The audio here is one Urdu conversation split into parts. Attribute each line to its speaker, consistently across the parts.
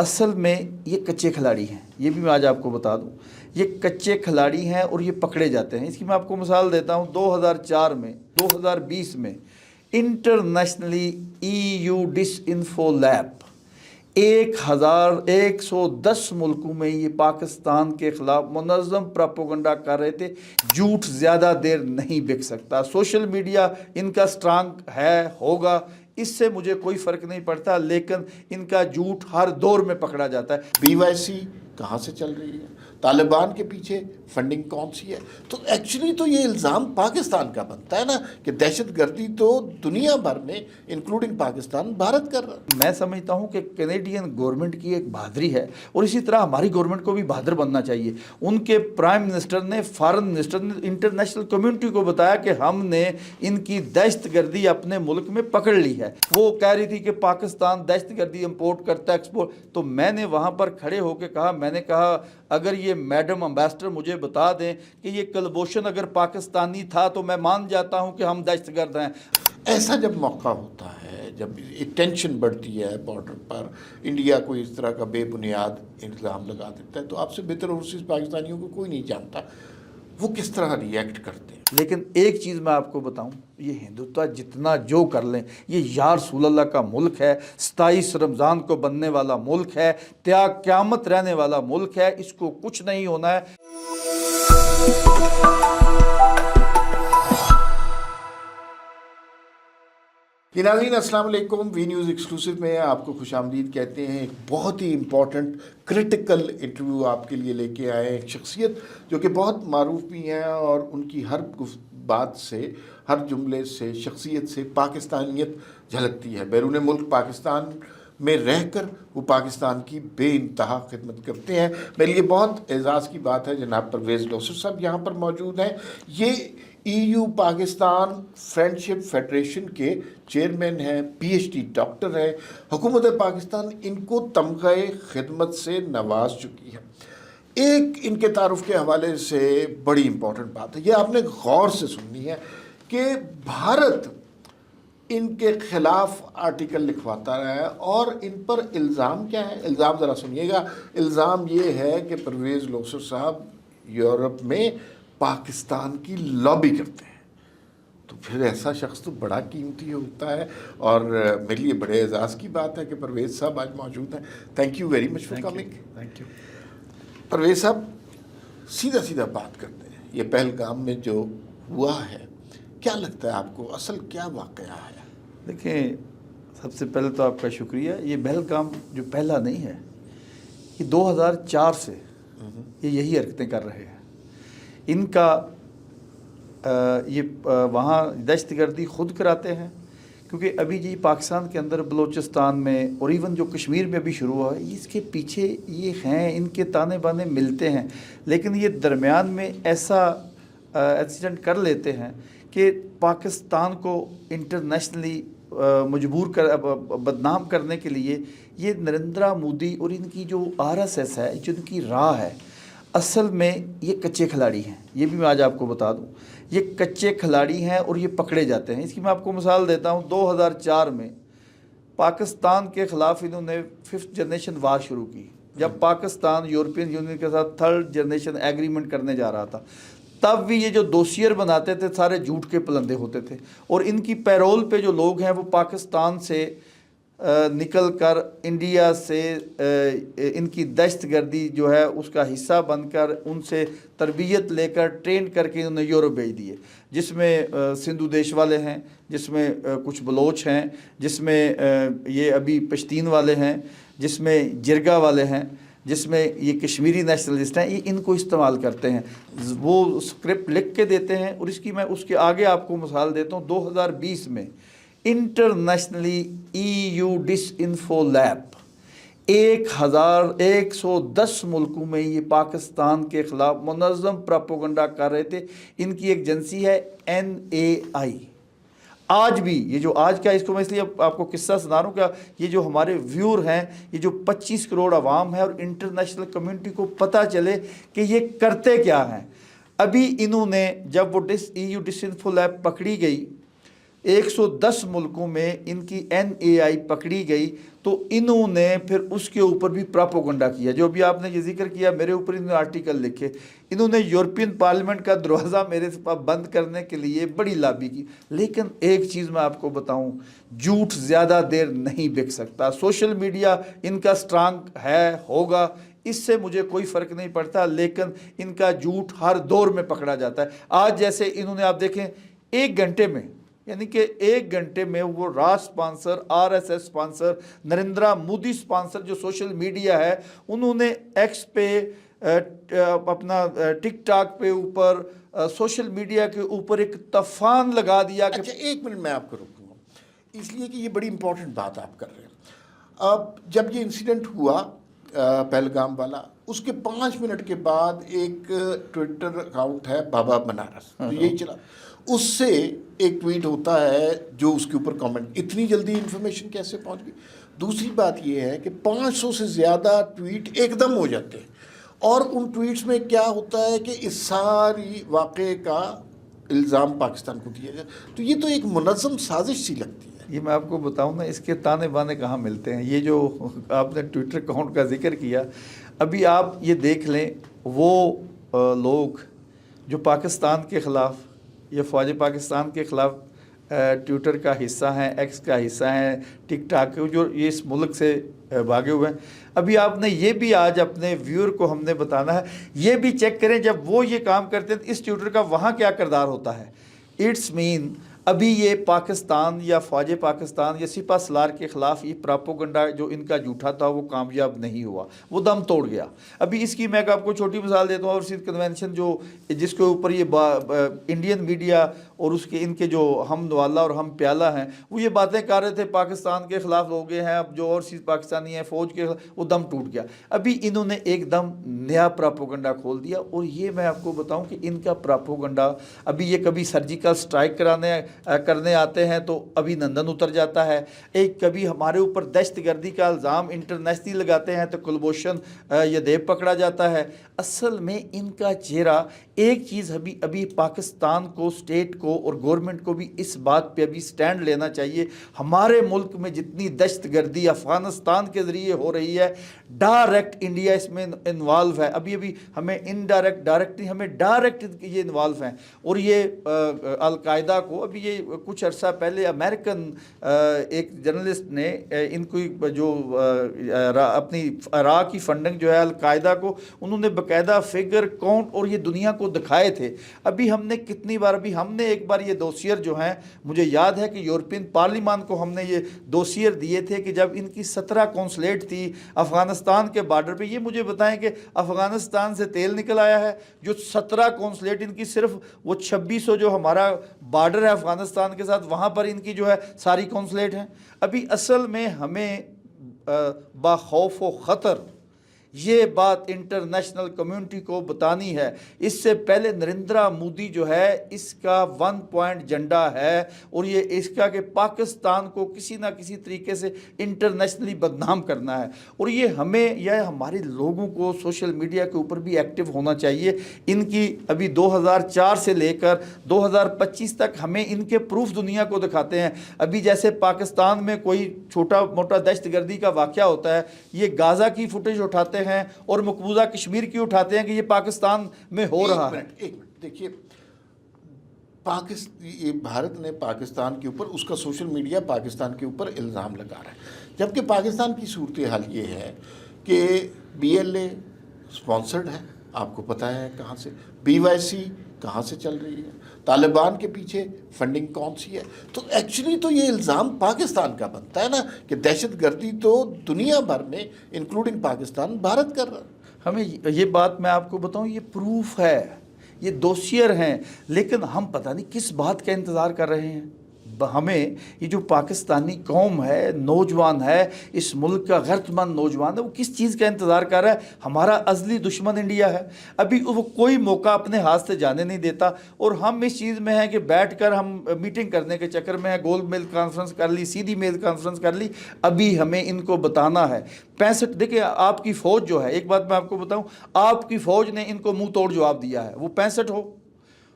Speaker 1: اصل میں یہ کچے کھلاڑی ہیں، یہ بھی میں آج آپ کو بتا دوں، یہ کچے کھلاڑی ہیں اور یہ پکڑے جاتے ہیں۔ اس کی میں آپ کو مثال دیتا ہوں، 2020 میں انٹرنیشنلی EU ڈس انفو لیب 1110 ملکوں میں یہ پاکستان کے خلاف منظم پراپوگنڈا کر رہے تھے۔ جھوٹ زیادہ دیر نہیں بک سکتا، سوشل میڈیا ان کا سٹرانگ ہے، ہوگا، اس سے مجھے کوئی فرق نہیں پڑتا، لیکن ان کا جھوٹ ہر دور میں پکڑا جاتا ہے۔
Speaker 2: BYC کہاں سے چل رہی ہے؟ طالبان کے پیچھے فنڈنگ کون سی ہے؟ تو ایکچولی تو یہ الزام پاکستان کا بنتا ہے نا کہ دہشت گردی تو دنیا بھر میں انکلوڈنگ پاکستان بھارت کر رہا ہے۔
Speaker 1: میں سمجھتا ہوں کہ کینیڈین گورنمنٹ کی ایک بہادری ہے، اور اسی طرح ہماری گورنمنٹ کو بھی بہادر بننا چاہیے۔ ان کے پرائم منسٹر نے، فارن منسٹر نے انٹرنیشنل کمیونٹی کو بتایا کہ ہم نے ان کی دہشت گردی اپنے ملک میں پکڑ لی ہے۔ وہ کہہ رہی تھی کہ پاکستان دہشت گردی امپورٹ کرتا ہے، ایکسپورٹ، تو میں نے وہاں پر کھڑے ہو کے کہا، میں نے کہا اگر یہ میڈم امبیسڈر مجھے بتا دیں کہ یہ کلبھوشن اگر پاکستانی تھا تو میں مان جاتا ہوں کہ ہم دہشت گرد ہیں۔
Speaker 2: ایسا جب موقع ہوتا ہے، جب ٹینشن بڑھتی ہے بارڈر پر، انڈیا کوئی اس طرح کا بے بنیاد الزام لگا دیتا ہے، تو آپ سے بہتر اوورسیز پاکستانیوں کو کوئی نہیں جانتا وہ کس طرح ریئیکٹ کرتے ہیں۔
Speaker 1: لیکن ایک چیز میں آپ کو بتاؤں، یہ ہندوتوا جتنا جو کر لیں، یہ یا رسول اللہ کا ملک ہے، 27 رمضان کو بننے والا ملک ہے، تا قیامت رہنے والا ملک ہے، اس کو کچھ نہیں ہونا ہے۔
Speaker 2: ناظرین السلام علیکم، وی نیوز ایکسکلوسیو میں آپ کو خوش آمدید کہتے ہیں۔ ایک بہت ہی امپورٹنٹ کرٹیکل انٹرویو آپ کے لیے لے کے آئے ہیں، ایک شخصیت جو کہ بہت معروف بھی ہیں اور ان کی ہر بات سے، ہر جملے سے، شخصیت سے پاکستانیت جھلکتی ہے۔ بیرون ملک پاکستان میں رہ کر وہ پاکستان کی بے انتہا خدمت کرتے ہیں۔ میرے لیے بہت اعزاز کی بات ہے جناب پرویز لوثر صاحب یہاں پر موجود ہیں۔ یہ EU پاکستان فرینڈشپ فیڈریشن کے چیئرمین ہیں، PhD ڈاکٹر ہیں۔ حکومت پاکستان ان کو تمغہ خدمت سے نواز چکی ہے۔ ایک ان کے تعارف کے حوالے سے بڑی امپورٹنٹ بات ہے، یہ آپ نے غور سے سننی ہے کہ بھارت ان کے خلاف آرٹیکل لکھواتا رہا ہے، اور ان پر الزام کیا ہے؟ الزام ذرا سنیے گا۔ الزام یہ ہے کہ پرویز لوثر صاحب یورپ میں پاکستان کی لابی کرتے ہیں۔ تو پھر ایسا شخص تو بڑا قیمتی ہوتا ہے، اور میرے لیے بڑے اعزاز کی بات ہے کہ پرویز صاحب آج موجود ہیں۔ Thank you very much for coming.
Speaker 1: Thank you.
Speaker 2: Parvez صاحب سیدھا سیدھا بات کرتے ہیں، یہ پہلگام میں جو ہوا ہے، کیا لگتا ہے آپ کو اصل کیا واقعہ ہے؟
Speaker 1: دیکھیں، سب سے پہلے تو آپ کا شکریہ۔ یہ پہلگام جو پہلا نہیں ہے، یہ 2004 سے یہ یہی حرکتیں کر رہے ہیں۔ ان کا یہ وہاں دہشت گردی خود کراتے ہیں، کیونکہ ابھی جی پاکستان کے اندر بلوچستان میں اور ایون جو کشمیر میں ابھی شروع ہوا ہے، اس کے پیچھے یہ ہیں، ان کے تانے بانے ملتے ہیں، لیکن یہ درمیان میں ایسا ایکسیڈنٹ کر لیتے ہیں کہ پاکستان کو انٹرنیشنلی مجبور بدنام کرنے کے لیے یہ نریندرا مودی اور ان کی جو RSS ہے، جن کی راہ ہے، اصل میں یہ کچے کھلاڑی ہیں۔ یہ بھی میں آج آپ کو بتا دوں، یہ کچے کھلاڑی ہیں اور یہ پکڑے جاتے ہیں۔ اس کی میں آپ کو مثال دیتا ہوں، 2004 میں پاکستان کے خلاف انہوں نے 5th جنریشن وار شروع کی، جب پاکستان یورپین یونین کے ساتھ 3rd جنریشن ایگریمنٹ کرنے جا رہا تھا۔ تب بھی یہ جو دوسیئر بناتے تھے سارے جھوٹ کے پلندے ہوتے تھے، اور ان کی پیرول پہ جو لوگ ہیں وہ پاکستان سے نکل کر انڈیا سے ان کی دہشت گردی جو ہے اس کا حصہ بن کر ان سے تربیت لے کر ٹرین کر کے انہوں نے یورپ بھیج دیے، جس میں سندھو دیش والے ہیں، جس میں کچھ بلوچ ہیں، جس میں یہ ابھی پشتین والے ہیں، جس میں جرگا والے ہیں، جس میں یہ کشمیری نیشنلسٹ ہیں۔ یہ ان کو استعمال کرتے ہیں، وہ اسکرپٹ لکھ کے دیتے ہیں، اور اس کی میں اس کے آگے آپ کو مثال دیتا ہوں۔ 2020 میں انٹرنیشنلی EU ڈس انفو لیب 1110 ملکوں میں یہ پاکستان کے خلاف منظم پراپوگنڈا کر رہے تھے۔ ان کی ایک ایجنسی ہے NAI۔ آج بھی یہ جو آج کا، اس کو میں اس لیے آپ کو قصہ سنا رہا ہوں کہ یہ جو ہمارے ویور ہیں، یہ جو 25 کروڑ عوام ہے اور انٹرنیشنل کمیونٹی کو پتہ چلے کہ یہ کرتے کیا ہیں۔ ابھی انہوں نے جب وہ EU ڈس انفو لیب پکڑی گئی 110 ملکوں میں ان کی NAI پکڑی گئی تو انہوں نے پھر اس کے اوپر بھی پراپوگنڈا کیا. جو بھی آپ نے یہ ذکر کیا میرے اوپر انہوں نے آرٹیکل لکھے, انہوں نے یورپین پارلیمنٹ کا دروازہ میرے پاس بند کرنے کے لیے بڑی لابی کی. لیکن ایک چیز میں آپ کو بتاؤں, جھوٹ زیادہ دیر نہیں بک سکتا. سوشل میڈیا ان کا سٹرانگ ہے, ہوگا, اس سے مجھے کوئی فرق نہیں پڑتا, لیکن ان کا جھوٹ ہر دور میں پکڑا جاتا ہے. آج جیسے انہوں نے آپ دیکھیں 1 گھنٹے میں, یعنی کہ 1 گھنٹے میں وہ راج sponsor, RSS sponsor, Narendra Modi sponsor جو سوشل میڈیا ہے, انہوں نے ایکس پہ, اپنا ٹک ٹاک پہ اوپر, سوشل میڈیا کے اوپر ایک طوفان لگا دیا کہ
Speaker 2: اچھا 1 منٹ میں آپ کو روکوں گا, اس لیے کہ یہ بڑی امپورٹنٹ بات آپ کر رہے ہیں. اب جب یہ انسیڈنٹ ہوا پہلگام والا, اس کے 5 منٹ کے بعد ایک ٹویٹر اکاؤنٹ ہے بابا بنارس, تو یہی چلا, اس سے ایک ٹویٹ ہوتا ہے جو اس کے اوپر کامنٹ. اتنی جلدی انفارمیشن کیسے پہنچ گئی؟ دوسری بات یہ ہے کہ 500 سے زیادہ ٹویٹ ایک دم ہو جاتے ہیں, اور ان ٹویٹس میں کیا ہوتا ہے کہ اس ساری واقعے کا الزام پاکستان کو دیا جائے. تو یہ تو ایک منظم سازش سی لگتی ہے.
Speaker 1: یہ میں آپ کو بتاؤں نا, اس کے تانے بانے کہاں ملتے ہیں. یہ جو آپ نے ٹویٹر اکاؤنٹ کا ذکر کیا, ابھی آپ یہ دیکھ لیں, وہ لوگ جو پاکستان کے خلاف یا فوج پاکستان کے خلاف ٹویٹر کا حصہ ہیں, ایکس کا حصہ ہیں, ٹک ٹاک کے, جو یہ اس ملک سے بھاگے ہوئے ہیں, ابھی آپ نے یہ بھی آج اپنے ویور کو ہم نے بتانا ہے, یہ بھی چیک کریں جب وہ یہ کام کرتے ہیں اس ٹویٹر کا وہاں کیا کردار ہوتا ہے. اٹس مین ابھی یہ پاکستان یا فوج پاکستان یا سپہ سالار کے خلاف یہ پراپوگنڈا جو ان کا جھوٹا تھا وہ کامیاب نہیں ہوا, وہ دم توڑ گیا. ابھی اس کی میں آپ کو چھوٹی مثال دیتا ہوں. اوورسیز کنونشن جو جس کے اوپر یہ انڈین میڈیا اور اس کے ان کے جو ہم نوالا اور ہم پیالہ ہیں وہ یہ باتیں کر رہے تھے پاکستان کے خلاف ہو گئے ہیں, اب جو اوورسیز پاکستانی ہیں فوج کے خلاف, وہ دم ٹوٹ گیا. ابھی انہوں نے ایک دم نیا پراپوگنڈا کھول دیا, اور یہ میں آپ کو بتاؤں کہ ان کا پراپوگنڈا ابھی یہ کبھی سرجیکل سٹرائک کرنے آتے ہیں تو ابھی نندن اتر جاتا ہے, ایک کبھی ہمارے اوپر دہشت گردی کا الزام انٹرنیشنلی لگاتے ہیں تو کلبھوشن یادیو پکڑا جاتا ہے. اصل میں ان کا چہرہ ایک چیز ابھی پاکستان کو, اسٹیٹ کو اور گورنمنٹ کو بھی اس بات پہ ابھی سٹینڈ لینا چاہیے. ہمارے ملک میں جتنی دہشت گردی افغانستان کے ذریعے ہو رہی ہے, ڈائریکٹ انڈیا اس میں انوالو ہے. ابھی ہمیں ڈائریکٹ نہیں, ہمیں ڈائریکٹ یہ انوالو ہیں. اور یہ القاعدہ کو ابھی یہ کچھ عرصہ پہلے امریکن ایک جرنلسٹ نے ان کو جو اپنی را کی فنڈنگ جو ہے القاعدہ کو, انہوں نے باقاعدہ فگر کاؤنٹ اور یہ دنیا کو دکھائے تھے. ابھی ہم نے کتنی بار, ابھی ہم نے ایک بار یہ دوسیر جو ہیں, مجھے یاد ہے کہ یورپین پارلیمان کو ہم نے یہ دوسیر دیے تھے کہ جب ان کی 17 کونسلیٹ تھی افغانستان کے بارڈر پہ. یہ مجھے بتائیں کہ افغانستان سے تیل نکل آیا ہے, جو 17 کونسلیٹ ان کی, صرف وہ 2600 جو ہمارا بارڈر ہے افغانستان کے ساتھ, وہاں پر ان کی جو ہے ساری کونسلیٹ ہیں. ابھی اصل میں ہمیں باخوف و خطر یہ بات انٹرنیشنل کمیونٹی کو بتانی ہے. اس سے پہلے نریندرا مودی جو ہے اس کا 1 پوائنٹ ایجنڈا ہے, اور یہ اس کا کہ پاکستان کو کسی نہ کسی طریقے سے انٹرنیشنلی بدنام کرنا ہے. اور یہ ہمیں یا ہمارے لوگوں کو سوشل میڈیا کے اوپر بھی ایکٹیو ہونا چاہیے. ان کی ابھی 2004 سے لے کر 2025 تک ہمیں ان کے پروف دنیا کو دکھاتے ہیں. ابھی جیسے پاکستان میں کوئی چھوٹا موٹا دہشت گردی کا واقعہ ہوتا ہے, یہ غازہ کی فوٹیج اٹھاتے ہیں اور مقبوضہ کشمیر کی اٹھاتے ہیں کہ یہ پاکستان میں ہو رہا ہے.
Speaker 2: ایک منٹ دیکھیے, بھارت نے پاکستان کے اوپر, اس کا سوشل میڈیا پاکستان کے اوپر الزام لگا رہا ہے, جبکہ پاکستان کی صورتحال یہ ہے کہ BLA سپانسرڈ ہے, آپ کو پتہ ہے کہاں سے, BYC کہاں سے چل رہی ہے, طالبان کے پیچھے فنڈنگ کون سی ہے. تو ایکچولی تو یہ الزام پاکستان کا بنتا ہے نا کہ دہشت گردی تو دنیا بھر میں انکلوڈنگ پاکستان بھارت کر رہا ہے.
Speaker 1: ہمیں یہ بات میں آپ کو بتاؤں, یہ پروف ہے, یہ دوسیر ہیں, لیکن ہم پتہ نہیں کس بات کا انتظار کر رہے ہیں. ہمیں یہ جو پاکستانی قوم ہے, نوجوان ہے, اس ملک کا غیرت مند نوجوان ہے, وہ کس چیز کا انتظار کر رہا ہے؟ ہمارا ازلی دشمن انڈیا ہے. ابھی وہ کوئی موقع اپنے ہاتھ سے جانے نہیں دیتا, اور ہم اس چیز میں ہیں کہ بیٹھ کر ہم میٹنگ کرنے کے چکر میں ہیں, گول میل کانفرنس کر لی, سیدھی میل کانفرنس کر لی. ابھی ہمیں ان کو بتانا ہے. 65 دیکھیں آپ کی فوج جو ہے, ایک بات میں آپ کو بتاؤں, آپ کی فوج نے ان کو منہ توڑ جواب دیا ہے. وہ 65 ہو,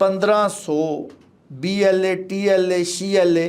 Speaker 1: 1500 BLA TLA CLA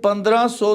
Speaker 1: 1500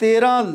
Speaker 1: 13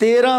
Speaker 1: 13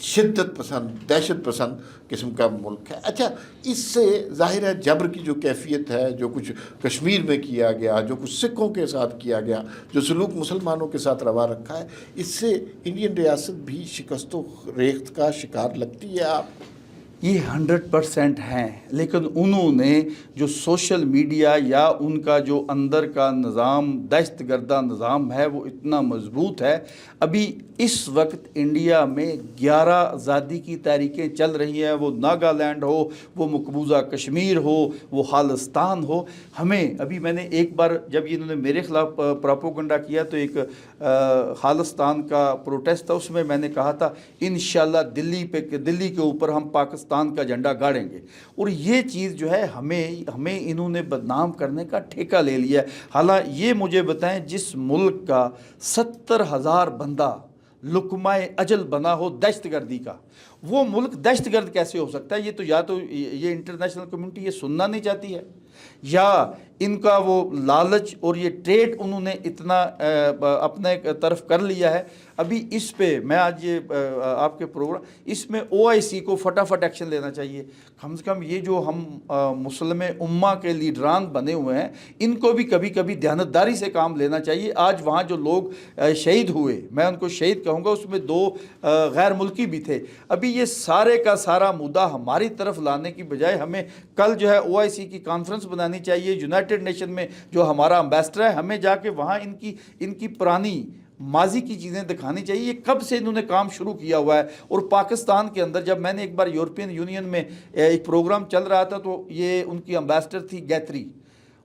Speaker 2: شدت پسند دہشت پسند قسم کا ملک ہے. اچھا اس سے ظاہر ہے جبر کی جو کیفیت ہے, جو کچھ کشمیر میں کیا گیا, جو کچھ سکھوں کے ساتھ کیا گیا, جو سلوک مسلمانوں کے ساتھ روا رکھا ہے, اس سے انڈین ریاست بھی شکست و ریخت کا شکار لگتی ہے. آپ
Speaker 1: یہ 100% ہیں, لیکن انہوں نے جو سوشل میڈیا یا ان کا جو اندر کا نظام دہشت گردہ نظام ہے وہ اتنا مضبوط ہے. ابھی اس وقت انڈیا میں 11 آزادی کی تحریکیں چل رہی ہیں, وہ ناگالینڈ ہو, وہ مقبوضہ کشمیر ہو, وہ خالستان ہو. ہمیں ابھی میں نے ایک بار جب انہوں نے میرے خلاف پروپیگنڈا کیا تو ایک خالستان کا پروٹیسٹ تھا, اس میں میں نے کہا تھا انشاءاللہ دلی کے اوپر ہم پاکستان کا جھنڈا گاڑیں گے. اور یہ چیز جو ہے ہمیں انہوں نے بدنام کرنے کا ٹھیکہ لے لیا ہے. حالانکہ یہ مجھے بتائیں جس ملک کا 70,000 بندہ لقمہ اجل بنا ہو دہشت گردی کا, وہ ملک دہشت گرد کیسے ہو سکتا ہے؟ یہ تو یا تو یہ انٹرنیشنل کمیونٹی یہ سننا نہیں چاہتی ہے, یا ان کا وہ لالچ اور یہ ٹریڈ انہوں نے اتنا اپنے طرف کر لیا ہے. ابھی اس پہ میں آج یہ آپ کے پروگرام اس میں OIC کو فٹافٹ ایکشن لینا چاہیے. کم سے کم یہ جو ہم مسلم امہ کے لیڈران بنے ہوئے ہیں ان کو بھی کبھی کبھی دیانتداری سے کام لینا چاہیے. آج وہاں جو لوگ شہید ہوئے, میں ان کو شہید کہوں گا, اس میں 2 غیر ملکی بھی تھے. ابھی یہ سارے کا سارا مدعا ہماری طرف لانے کی بجائے ہمیں کل جو ہے OIC کی کانفرنس بنانی چاہیے. یونائٹڈ نیشن میں جو ہمارا امبیسڈر ہے, ہمیں جا کے وہاں ان کی پرانی ماضی کی چیزیں دکھانی چاہیے. یہ کب سے انہوں نے کام شروع کیا ہوا ہے. اور پاکستان کے اندر جب میں نے ایک بار یورپین یونین میں ایک پروگرام چل رہا تھا تو یہ ان کی امبیسڈر تھی گیتری,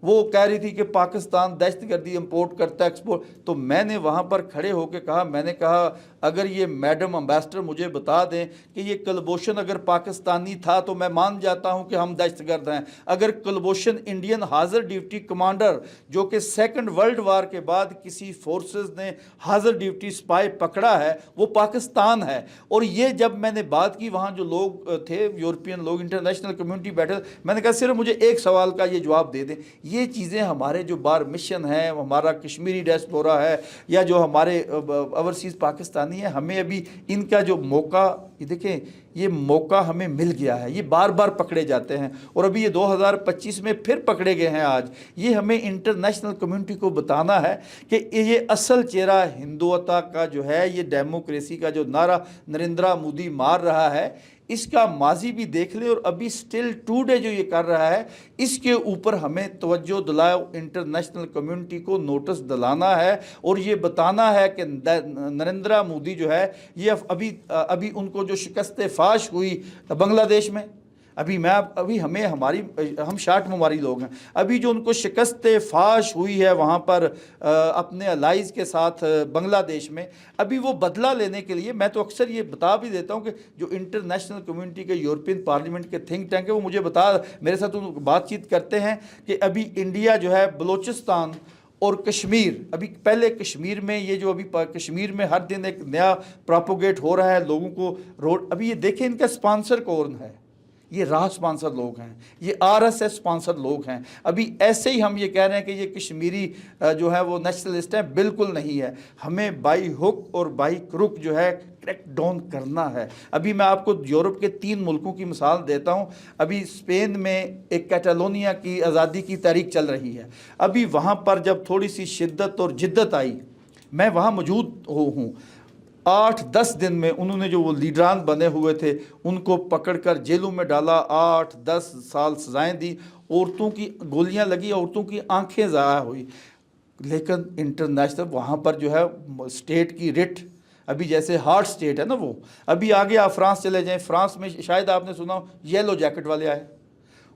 Speaker 1: وہ کہہ رہی تھی کہ پاکستان دہشت گردی امپورٹ کرتا ہے ایکسپورٹ. تو میں نے وہاں پر کھڑے ہو کے کہا, میں نے کہا اگر یہ میڈم امبیسڈر مجھے بتا دیں کہ یہ کلبھوشن اگر پاکستانی تھا تو میں مان جاتا ہوں کہ ہم دہشت گرد ہیں. اگر کلبھوشن انڈین حاضر ڈیوٹی کمانڈر جو کہ 2nd ورلڈ وار کے بعد کسی فورسز نے حاضر ڈیوٹی سپائی پکڑا ہے وہ پاکستان ہے. اور یہ جب میں نے بات کی وہاں جو لوگ تھے یورپین لوگ, انٹرنیشنل کمیونٹی بیٹھے, میں نے کہا صرف مجھے ایک سوال کا یہ جواب دے دیں. یہ چیزیں ہمارے جو بار مشن ہے, ہمارا کشمیری ڈیاسپورا ہے, یا جو ہمارے اوورسیز پاکستانی ہیں, ہمیں ابھی ان کا جو موقع, یہ دیکھیں یہ موقع ہمیں مل گیا ہے. یہ بار بار پکڑے جاتے ہیں اور ابھی یہ 2025 میں پھر پکڑے گئے ہیں. آج یہ ہمیں انٹرنیشنل کمیونٹی کو بتانا ہے کہ یہ اصل چہرہ ہندوتا کا جو ہے, یہ ڈیموکریسی کا جو نعرہ نریندرا مودی مار رہا ہے, اس کا ماضی بھی دیکھ لیں اور ابھی سٹل ٹوڈے جو یہ کر رہا ہے اس کے اوپر ہمیں توجہ دلائے, انٹرنیشنل کمیونٹی کو نوٹس دلانا ہے اور یہ بتانا ہے کہ نریندرا مودی جو ہے یہ ابھی ان کو جو شکست فاش ہوئی بنگلہ دیش میں, ہم شاٹ مماری لوگ ہیں, ابھی جو ان کو شکست فاش ہوئی ہے وہاں پر اپنے الائز کے ساتھ بنگلہ دیش میں, ابھی وہ بدلہ لینے کے لیے, میں تو اکثر یہ بتا بھی دیتا ہوں کہ جو انٹرنیشنل کمیونٹی کے یورپین پارلیمنٹ کے تھنک ٹینک ہے وہ مجھے میرے ساتھ بات چیت کرتے ہیں کہ ابھی انڈیا جو ہے بلوچستان اور کشمیر, ابھی پہلے کشمیر میں یہ جو ابھی کشمیر میں ہر دن ایک نیا پراپوگیٹ ہو رہا ہے لوگوں کو روڈ, ابھی یہ دیکھیں ان کا سپانسر کون ہے, یہ راہ سپانسر لوگ ہیں, یہ RSS سپانسر لوگ ہیں. ابھی ایسے ہی ہم یہ کہہ رہے ہیں کہ یہ کشمیری جو ہے وہ نیشنلسٹ ہیں, بالکل نہیں ہے. ہمیں بائی ہک اور بائی کروک جو ہے کریک ڈاؤن کرنا ہے. ابھی میں آپ کو یورپ کے 3 ملکوں کی مثال دیتا ہوں. ابھی اسپین میں ایک کیٹالونیا کی آزادی کی تحریک چل رہی ہے. ابھی وہاں پر جب تھوڑی سی شدت اور جدت آئی, میں وہاں موجود ہوں, 8-10 دن میں انہوں نے جو وہ لیڈران بنے ہوئے تھے ان کو پکڑ کر جیلوں میں ڈالا, 8-10 سال سزائیں دی, عورتوں کی گولیاں لگی, عورتوں کی آنکھیں ضائع ہوئی. لیکن انٹرنیشنل وہاں پر جو ہے اسٹیٹ کی رٹ, ابھی جیسے ہارٹ اسٹیٹ ہے نا وہ, ابھی آگے آپ فرانس چلے جائیں, فرانس میں شاید آپ نے سنا ہو یلو جیکٹ والے آئے,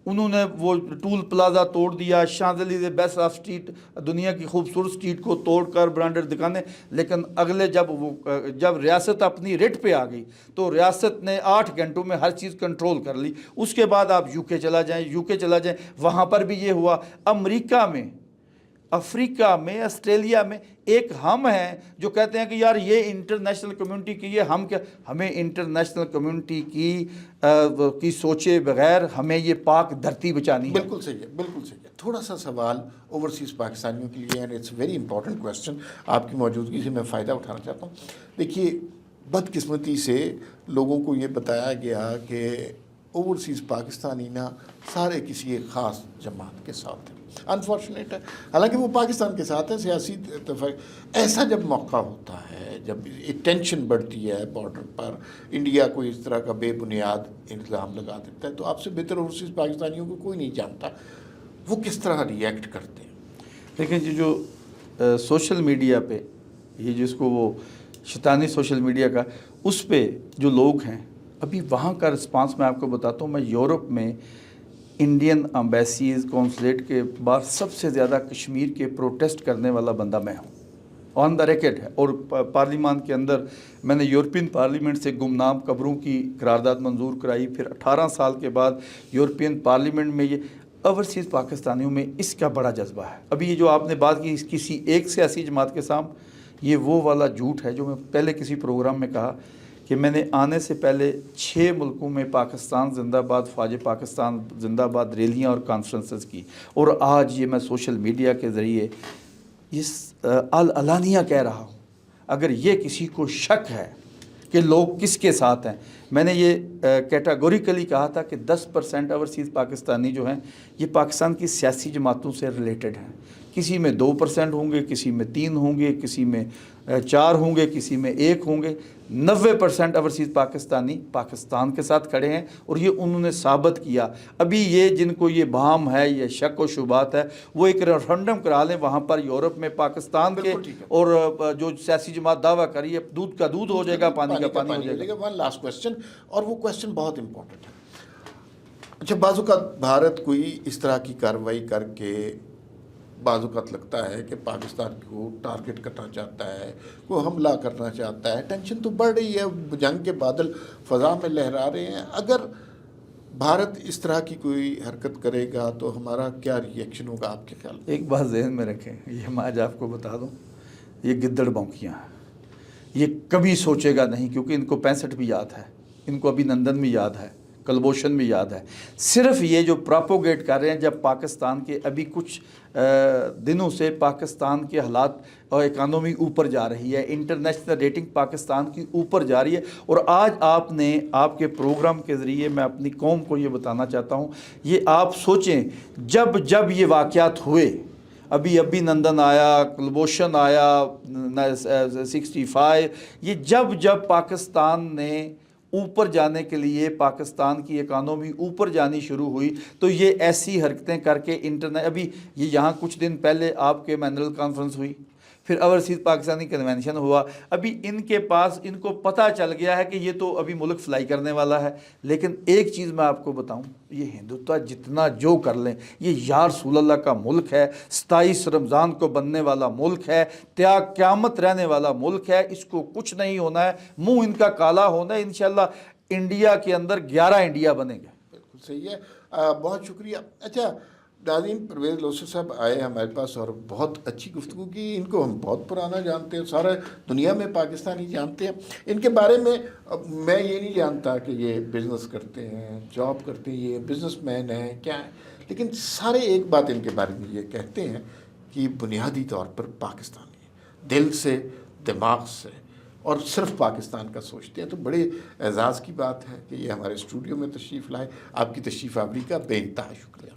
Speaker 1: انہوں نے وہ ٹول پلازا توڑ دیا, شانزلیزے بیسٹ آف سٹریٹ, دنیا کی خوبصورت سٹریٹ کو توڑ کر برانڈڈ دکانے. لیکن اگلے جب ریاست اپنی ریٹ پہ آ گئی تو ریاست نے 8 گھنٹوں میں ہر چیز کنٹرول کر لی. اس کے بعد آپ یو کے چلا جائیں, وہاں پر بھی یہ ہوا. امریکہ میں, افریقہ میں, آسٹریلیا میں ایک ہم ہیں جو کہتے ہیں کہ یار یہ انٹرنیشنل کمیونٹی کی, یہ ہم کیا, ہمیں انٹرنیشنل کمیونٹی کی سوچے بغیر ہمیں یہ پاک دھرتی بچانی ہے.
Speaker 2: بالکل صحیح ہے, بالکل صحیح ہے. تھوڑا سا سوال اوورسیز پاکستانیوں کے لیے, and it's very important question, آپ کی موجودگی سے میں فائدہ اٹھانا چاہتا ہوں. دیکھیے بدقسمتی سے لوگوں کو یہ بتایا گیا کہ اوورسیز پاکستانی نا سارے کسی ایک خاص جماعت کے ساتھ ہیں. انفارچونیٹ ہے، حالانکہ وہ پاکستان کے ساتھ ہے. سیاسی اتفاق ایسا جب موقع ہوتا ہے، جب ٹینشن بڑھتی ہے بارڈر پر، انڈیا کوئی اس طرح کا بے بنیاد الزام لگا دیتا ہے، تو آپ سے بہتر اوورسیز پاکستانیوں کو کوئی نہیں جانتا وہ کس طرح ریئیکٹ کرتے ہیں.
Speaker 1: لیکن یہ جو سوشل میڈیا پہ یہ جس کو وہ شیطانی سوشل میڈیا کا، اس پہ جو لوگ ہیں ابھی وہاں کا رسپانس میں آپ کو بتاتا ہوں. میں یورپ میں انڈین امبیسیز کونسلیٹ کے بعد سب سے زیادہ کشمیر کے پروٹیسٹ کرنے والا بندہ میں ہوں، آن دا ریکارڈ ہے. اور پارلیمان کے اندر میں نے یورپین پارلیمنٹ سے گمنام قبروں کی قرارداد منظور کرائی. پھر 18 سال کے بعد یورپین پارلیمنٹ میں یہ اوورسیز پاکستانیوں میں اس کا بڑا جذبہ ہے. ابھی یہ جو آپ نے بات کی کسی ایک سیاسی جماعت کے سامنے، یہ وہ والا جھوٹ ہے جو میں پہلے کسی پروگرام میں کہا کہ میں نے آنے سے پہلے 6 ملکوں میں پاکستان زندہ باد، فوج پاکستان زندہ باد ریلیاں اور کانفرنسز کی. اور آج یہ میں سوشل میڈیا کے ذریعے یہ علانیہ کہہ رہا ہوں. اگر یہ کسی کو شک ہے کہ لوگ کس کے ساتھ ہیں، میں نے یہ کیٹاگوریکلی کہا تھا کہ 10% اوورسیز پاکستانی جو ہیں یہ پاکستان کی سیاسی جماعتوں سے ریلیٹڈ ہیں. کسی میں 2% ہوں گے، کسی میں 3 ہوں گے، کسی میں 4 ہوں گے، کسی میں 1 ہوں گے. 90% اوورسیز پاکستانی پاکستان کے ساتھ کھڑے ہیں، اور یہ انہوں نے ثابت کیا. ابھی یہ جن کو یہ بہام ہے، یہ شک و شبہات ہے، وہ ایک ریفرنڈم کرا لیں وہاں پر یورپ میں پاکستان کے، اور جو سیاسی جماعت دعویٰ کری ہے دودھ کا دودھ ہو جائے گا، پانی کا پانی ہو جائے گا.
Speaker 2: ون لاسٹ کوسچن، اور وہ کوسچن بہت امپورٹنٹ ہے. اچھا، بعض اوقات بھارت کوئی اس طرح کی کارروائی کر کے بعض اوقات لگتا ہے کہ پاکستان کو ٹارگٹ کرنا چاہتا ہے، کوئی حملہ کرنا چاہتا ہے. ٹینشن تو بڑھ رہی ہے، جنگ کے بادل فضا میں لہرا رہے ہیں. اگر بھارت اس طرح کی کوئی حرکت کرے گا تو ہمارا کیا ری ایکشن ہوگا آپ کے خیال میں؟
Speaker 1: ایک بات ذہن میں رکھیں، یہ میں آج آپ کو بتا دوں، یہ گدڑ بونکیاں ہیں. یہ کبھی سوچے گا نہیں، کیونکہ ان کو 65 بھی یاد ہے، ان کو ابھی نندن بھی یاد ہے، کلبوشن بھی یاد ہے. صرف یہ جو پراپوگیٹ کر رہے ہیں، جب پاکستان کے ابھی کچھ دنوں سے پاکستان کے حالات اور اکانومی اوپر جا رہی ہے، انٹرنیشنل ریٹنگ پاکستان کی اوپر جا رہی ہے. اور آج آپ نے آپ کے پروگرام کے ذریعے میں اپنی قوم کو یہ بتانا چاہتا ہوں، یہ آپ سوچیں جب یہ واقعات ہوئے، ابھی نندن آیا، کلبوشن آیا، 65، یہ جب پاکستان نے اوپر جانے کے لیے، پاکستان کی اکانومی اوپر جانی شروع ہوئی، تو یہ ایسی حرکتیں کر کے ابھی یہ یہاں کچھ دن پہلے آپ کے مینرل کانفرنس ہوئی، پھر اوورسیز پاکستانی کنونشن ہوا. ابھی ان کے پاس، ان کو پتہ چل گیا ہے کہ یہ تو ابھی ملک فلائی کرنے والا ہے. لیکن ایک چیز میں آپ کو بتاؤں، یہ ہندوتوا جتنا جو کر لیں، یہ یا رسول اللہ کا ملک ہے، 27 رمضان کو بننے والا ملک ہے، قیامت رہنے والا ملک ہے. اس کو کچھ نہیں ہونا ہے، منہ ان کا کالا ہونا ہے. انشاءاللہ انڈیا کے اندر 11 انڈیا بنیں گے.
Speaker 2: بالکل صحیح ہے، بہت شکریہ. اچھا ناظرین، پرویز لوثر صاحب آئے ہمارے پاس اور بہت اچھی گفتگو کی. ان کو ہم بہت پرانا جانتے ہیں، سارا دنیا میں پاکستانی جانتے ہیں. ان کے بارے میں یہ نہیں جانتا کہ یہ بزنس کرتے ہیں، جاب کرتے ہیں، یہ بزنس مین ہیں، کیا ہیں. لیکن سارے ایک بات ان کے بارے میں یہ کہتے ہیں کہ بنیادی طور پر پاکستانی ہیں، دل سے، دماغ سے، اور صرف پاکستان کا سوچتے ہیں. تو بڑے اعزاز کی بات ہے کہ یہ ہمارے اسٹوڈیو میں تشریف لائے. آپ کی تشریف آوری کا بے انتہا شکریہ.